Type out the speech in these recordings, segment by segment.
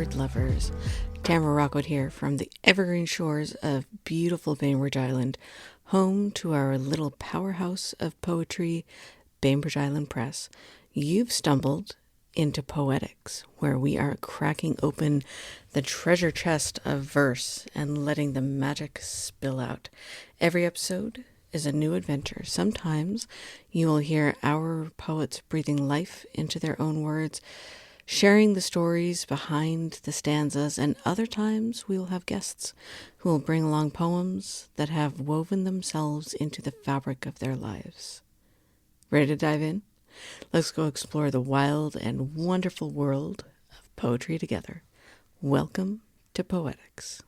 word lovers. Tamara Rockwood here from the evergreen shores of beautiful Bainbridge Island, home to our little powerhouse of poetry, Bainbridge Island Press. You've stumbled into POETICS, where we are cracking open the treasure chest of verse and letting the magic spill out. Every episode is a new adventure. Sometimes you will hear our poets breathing life into their own words, sharing the stories behind the stanzas, and other times we will have guests who will bring along poems that have woven themselves into the fabric of their lives. Ready to dive in? Let's go explore the wild and wonderful world of poetry together. Welcome to POETICS.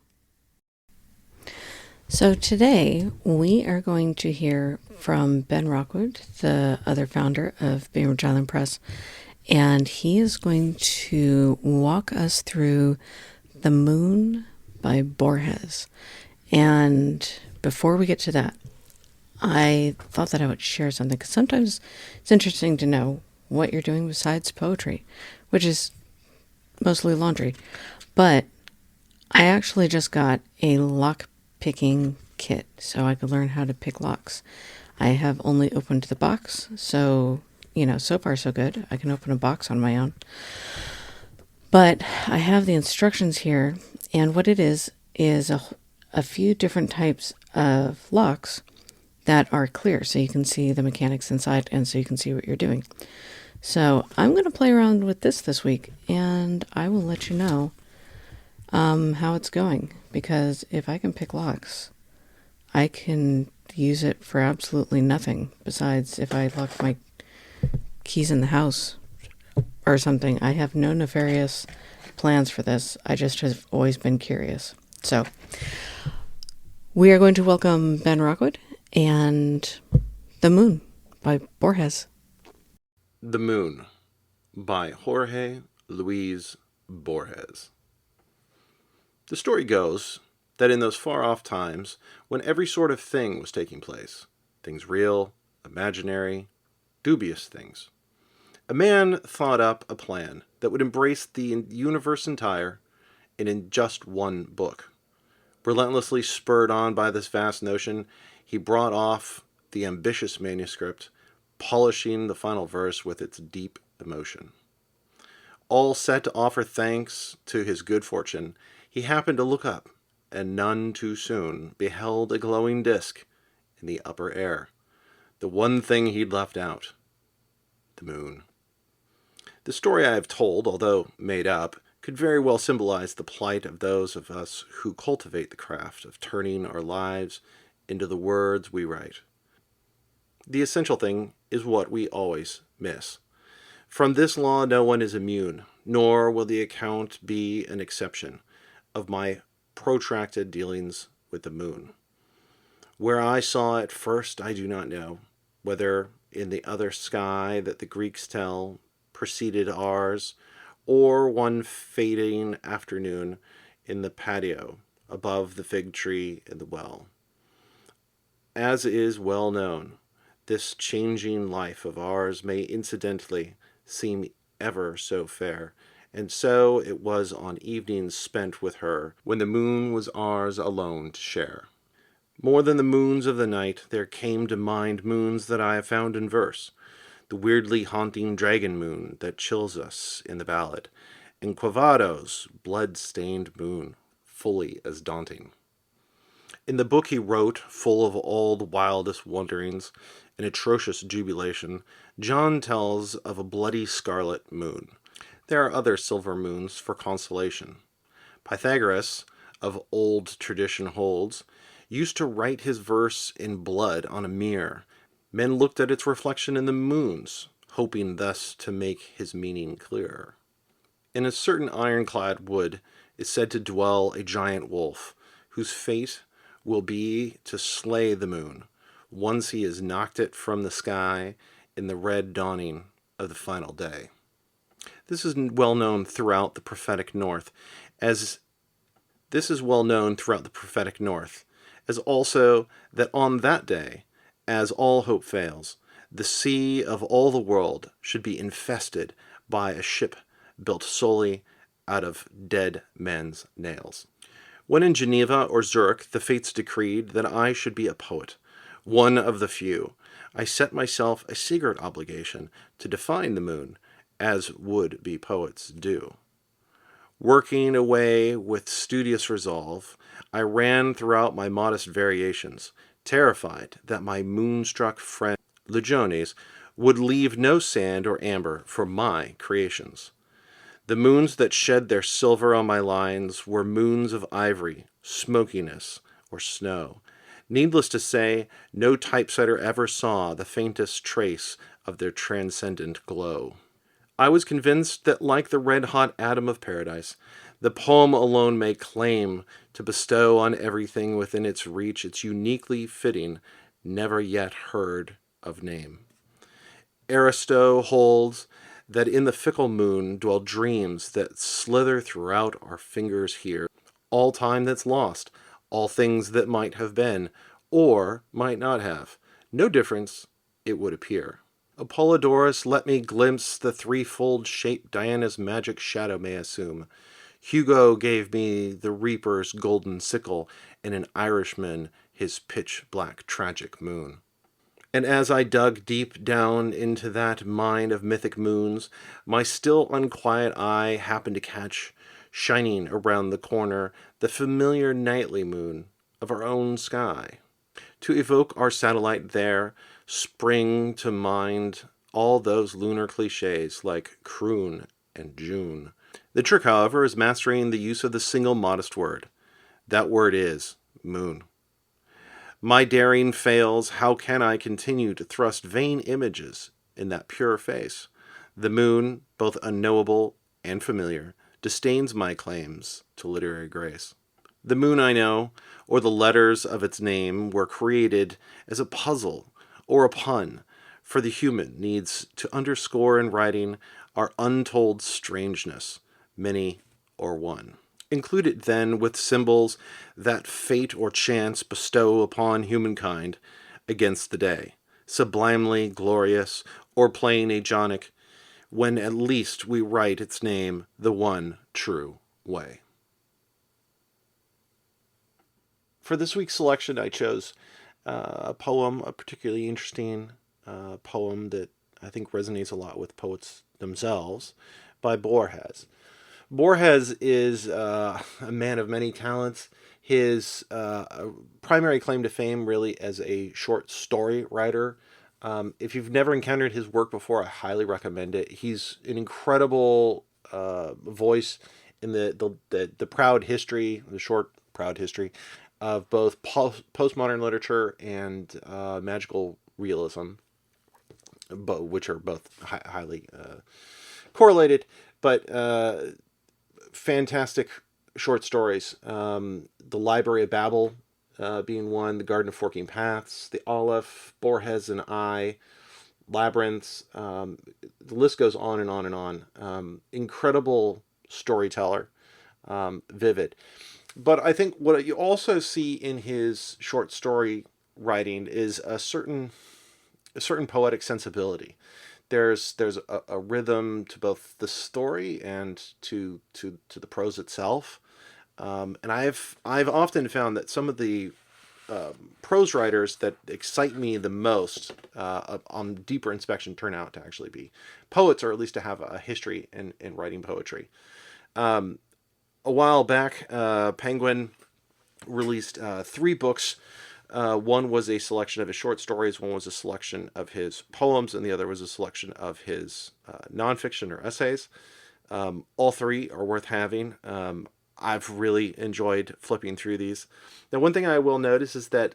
So today we are going to hear from Ben Rockwood, the other founder of Bainbridge Island Press, and he is going to walk us through The Moon by Borges. And before we get to that, I thought that I would share something, because sometimes it's interesting to know what you're doing besides poetry, which is mostly laundry. But I actually just got a lock picking kit so I could learn how to pick locks. I have only opened the box, so so far so good. I can open a box on my own. But I have the instructions here, and what it is a few different types of locks that are clear, so you can see the mechanics inside and so you can see what you're doing. So I'm going to play around with this week, and I will let you know how it's going, because if I can pick locks, I can use it for absolutely nothing besides if I lock my keys in the house or something. I have no nefarious plans for this. I just have always been curious. So we are going to welcome Ben Rockwood and The Moon by Borges. The Moon by Jorge Luis Borges. The story goes that in those far-off times when every sort of thing was taking place, things real, imaginary, dubious things, a man thought up a plan that would embrace the universe entire and in just one book. Relentlessly spurred on by this vast notion, he brought off the ambitious manuscript, polishing the final verse with its deep emotion. All set to offer thanks to his good fortune, he happened to look up, and none too soon beheld a glowing disk in the upper air. The one thing he'd left out, the moon. The story I have told, although made up, could very well symbolize the plight of those of us who cultivate the craft of turning our lives into the words we write. The essential thing is what we always miss. From this law no one is immune, nor will the account be an exception of my protracted dealings with the moon. Where I saw it first I do not know, whether in the other sky that the Greeks tell preceded ours, or one fading afternoon in the patio above the fig tree in the well. As is well known, this changing life of ours may incidentally seem ever so fair, and so it was on evenings spent with her, when the moon was ours alone to share. More than the moons of the night, there came to mind moons that I have found in verse, the weirdly haunting dragon moon that chills us in the ballad, and Quavado's blood-stained moon, fully as daunting. In the book he wrote, full of all the wildest wonderings and atrocious jubilation, John tells of a bloody scarlet moon. There are other silver moons for consolation. Pythagoras, of old tradition holds, used to write his verse in blood on a mirror. Men looked at its reflection in the moons, hoping thus to make his meaning clearer. In a certain ironclad wood is said to dwell a giant wolf, whose fate will be to slay the moon, once he has knocked it from the sky in the red dawning of the final day. This is well known throughout the prophetic north, as also that on that day, as all hope fails, the sea of all the world should be infested by a ship built solely out of dead men's nails. When in Geneva or Zurich, the fates decreed that I should be a poet, one of the few, I set myself a secret obligation to define the moon, as would-be poets do. Working away with studious resolve, I ran throughout my modest variations, terrified that my moonstruck friend Legiones would leave no sand or amber for my creations. The moons that shed their silver on my lines were moons of ivory, smokiness, or snow. Needless to say, no typesetter ever saw the faintest trace of their transcendent glow. I was convinced that, like the red-hot atom of paradise, the poem alone may claim to bestow on everything within its reach its uniquely fitting, never yet heard of name. Aristo holds that in the fickle moon dwell dreams that slither throughout our fingers here, all time that's lost, all things that might have been, or might not have. No difference, it would appear. Apollodorus let me glimpse the threefold shape Diana's magic shadow may assume. Hugo gave me the reaper's golden sickle, and an Irishman his pitch-black tragic moon. And as I dug deep down into that mine of mythic moons, my still unquiet eye happened to catch, shining around the corner, the familiar nightly moon of our own sky. To evoke our satellite there, spring to mind all those lunar cliches like croon and June. The trick, however, is mastering the use of the single modest word. That word is moon. My daring fails, how can I continue to thrust vain images in that pure face? The moon, both unknowable and familiar, disdains my claims to literary grace. The moon, I know, or the letters of its name, were created as a puzzle or a pun, for the human needs to underscore in writing our untold strangeness, many or one. Include it then with symbols that fate or chance bestow upon humankind against the day, sublimely glorious or plain Ajonic, when at least we write its name the one true way. For this week's selection, I chose a poem, a particularly interesting poem that I think resonates a lot with poets themselves, by Borges. Borges is a man of many talents. His primary claim to fame really as a short story writer. If you've never encountered his work before, I highly recommend it. He's an incredible voice in the proud history, the short proud history of both postmodern literature and magical realism, which are both highly correlated, but fantastic short stories. The Library of Babel being one, The Garden of Forking Paths, The Olive, Borges and I, Labyrinth. The list goes on and on and on. Incredible storyteller, vivid. But I think what you also see in his short story writing is a certain poetic sensibility. There's a rhythm to both the story and to the prose itself. And I've often found that some of the prose writers that excite me the most on deeper inspection turn out to actually be poets, or at least to have a history in writing poetry. A while back, Penguin released 3 books. One was a selection of his short stories, one was a selection of his poems, and the other was a selection of his nonfiction or essays. All 3 are worth having. I've really enjoyed flipping through these. Now, one thing I will notice is that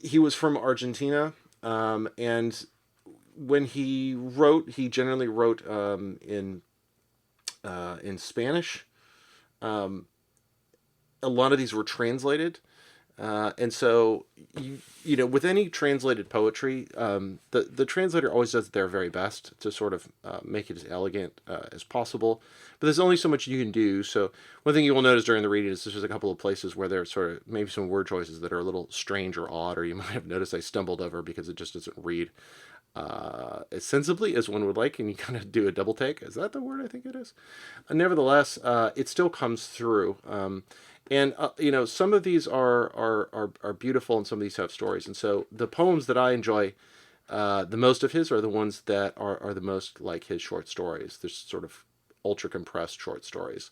he was from Argentina, and when he wrote, he generally wrote in Spanish. A lot of these were translated. And so, with any translated poetry, the translator always does their very best to sort of make it as elegant as possible. But there's only so much you can do. So one thing you will notice during the reading is there's a couple of places where there's sort of maybe some word choices that are a little strange or odd, or you might have noticed I stumbled over because it just doesn't read as sensibly as one would like, and you kind of do a double take. Is that the word? I think it is. Nevertheless, it still comes through. And some of these are beautiful, and some of these have stories. And so the poems that I enjoy the most of his are the ones that are the most like his short stories. There's sort of ultra compressed short stories,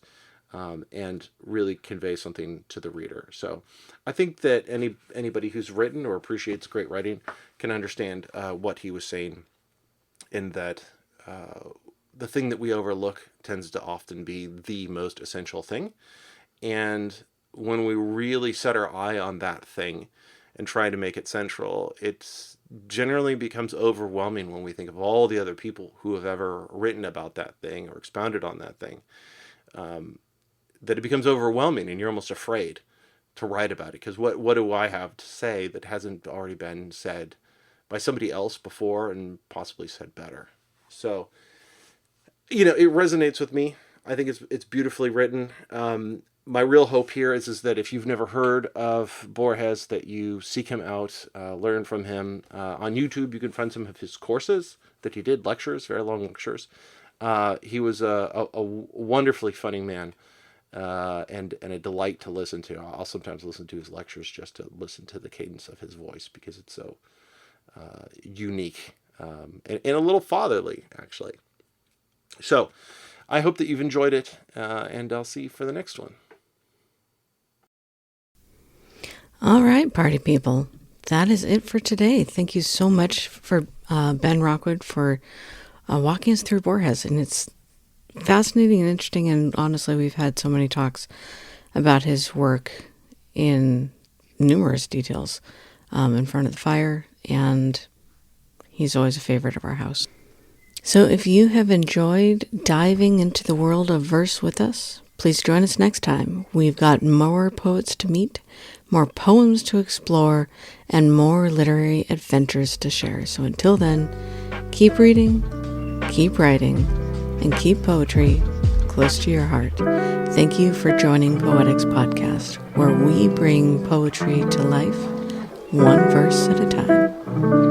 and really convey something to the reader. So I think that anybody who's written or appreciates great writing can understand what he was saying, in that the thing that we overlook tends to often be the most essential thing. And when we really set our eye on that thing and try to make it central, it generally becomes overwhelming when we think of all the other people who have ever written about that thing or expounded on that thing, that it becomes overwhelming and you're almost afraid to write about it, because what do I have to say that hasn't already been said by somebody else before, and possibly said better? So, it resonates with me. I think it's beautifully written. My real hope here is that if you've never heard of Borges, that you seek him out, learn from him. On YouTube, you can find some of his courses that he did, lectures, very long lectures. He was a wonderfully funny man, and a delight to listen to. I'll sometimes listen to his lectures just to listen to the cadence of his voice, because it's so unique, and a little fatherly, actually. So I hope that you've enjoyed it, and I'll see you for the next one. All right, party people. That is it for today. Thank you so much for Ben Rockwood for walking us through Borges. And it's fascinating and interesting. And honestly, we've had so many talks about his work in numerous details in front of the fire. And he's always a favorite of our house. So if you have enjoyed diving into the world of verse with us, please join us next time. We've got more poets to meet, more poems to explore, and more literary adventures to share. So until then, keep reading, keep writing, and keep poetry close to your heart. Thank you for joining Poetics Podcast, where we bring poetry to life, one verse at a time.